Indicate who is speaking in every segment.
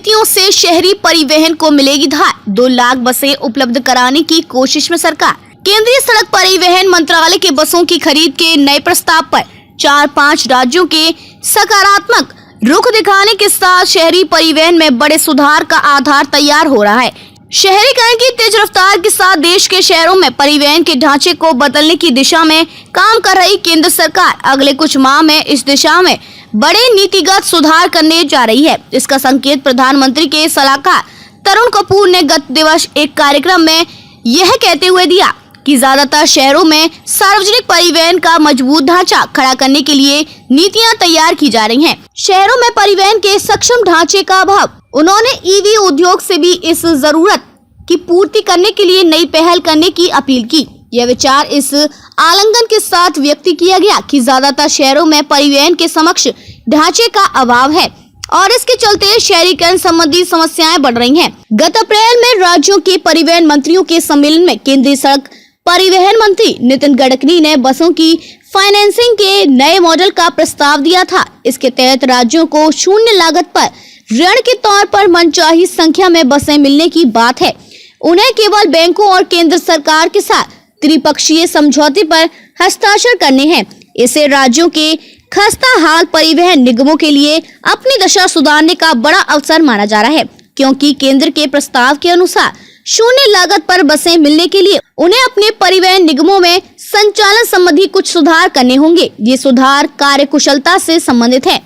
Speaker 1: नीतियों से शहरी परिवहन को मिलेगी धार। 2 लाख बसें उपलब्ध कराने की कोशिश में सरकार। केंद्रीय सड़क परिवहन मंत्रालय के बसों की खरीद के नए प्रस्ताव पर 4-5 राज्यों के सकारात्मक रुख दिखाने के साथ शहरी परिवहन में बड़े सुधार का आधार तैयार हो रहा है। शहरीकरण की तेज रफ्तार के साथ देश के शहरों में परिवहन के ढांचे को बदलने की दिशा में काम कर रही केंद्र सरकार अगले कुछ माह में इस दिशा में बड़े नीतिगत सुधार करने जा रही है। इसका संकेत प्रधानमंत्री के सलाहकार तरुण कपूर ने गत दिवस एक कार्यक्रम में यह कहते हुए दिया कि ज्यादातर शहरों में सार्वजनिक परिवहन का मजबूत ढांचा खड़ा करने के लिए नीतियां तैयार की जा रही हैं। शहरों में परिवहन के सक्षम ढांचे का अभाव। उन्होंने ईवी उद्योग से भी इस जरूरत की पूर्ति करने के लिए नई पहल करने की अपील की। यह विचार इस आलिंगन के साथ व्यक्त किया गया कि ज्यादातर शहरों में परिवहन के समक्ष ढांचे का अभाव है और इसके चलते शहरीकरण संबंधी समस्याएं बढ़ रही हैं। गत अप्रैल में राज्यों के परिवहन मंत्रियों के सम्मेलन में केंद्रीय सड़क परिवहन मंत्री नितिन गडकरी ने बसों की फाइनेंसिंग के नए मॉडल का प्रस्ताव दिया था। इसके तहत राज्यों को शून्य लागत पर ऋण के तौर पर मनचाही संख्या में बसें मिलने की बात है। उन्हें केवल बैंकों और केंद्र सरकार के साथ त्रिपक्षीय समझौते पर हस्ताक्षर करने हैं। इसे राज्यों के खस्ता हाल परिवहन निगमों के लिए अपनी दशा सुधारने का बड़ा अवसर माना जा रहा है, क्योंकि केंद्र के प्रस्ताव के अनुसार शून्य लागत पर बसें मिलने के लिए उन्हें अपने परिवहन निगमों में संचालन संबंधी कुछ सुधार करने होंगे। ये सुधार कार्यकुशलता से संबंधित है।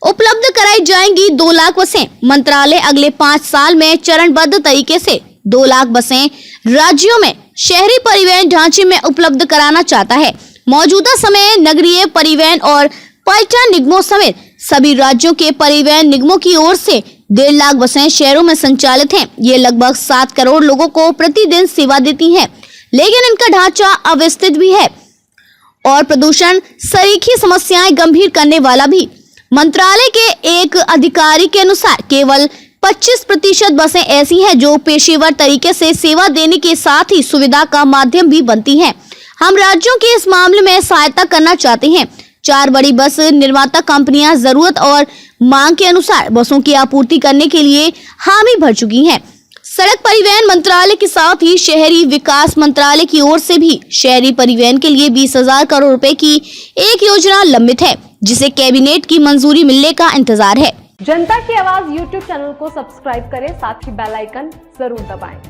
Speaker 1: उपलब्ध कराई जाएंगी 2 लाख बसें। मंत्रालय अगले 5 साल में चरणबद्ध तरीके से 2 लाख बसें राज्यों में शहरी परिवहन ढांचे में उपलब्ध कराना चाहता है। मौजूदा समय नगरीय परिवहन और पर्यटन निगमों समेत सभी राज्यों के परिवहन निगमों की ओर से 1.5 लाख बसें शहरों में संचालित हैं। ये लगभग 7 करोड़ लोगों को प्रतिदिन सेवा देती हैं, लेकिन इनका ढांचा अव्यवस्थित भी है और प्रदूषण सरीखी समस्याएं गंभीर करने वाला भी। मंत्रालय के एक अधिकारी के अनुसार केवल 25% बसें ऐसी हैं जो पेशेवर तरीके से सेवा देने के साथ ही सुविधा का माध्यम भी बनती हैं। हम राज्यों के इस मामले में सहायता करना चाहते हैं। 4 बड़ी बस निर्माता कंपनियां जरूरत और मांग के अनुसार बसों की आपूर्ति करने के लिए हामी भर चुकी हैं। सड़क परिवहन मंत्रालय के साथ ही शहरी विकास मंत्रालय की ओर से भी शहरी परिवहन के लिए 20,000 करोड़ रुपए की एक योजना लंबित है, जिसे कैबिनेट की मंजूरी मिलने का इंतजार है।
Speaker 2: जनता की आवाज YouTube चैनल को सब्सक्राइब करें, साथ ही बेल आइकन जरूर दबाएं।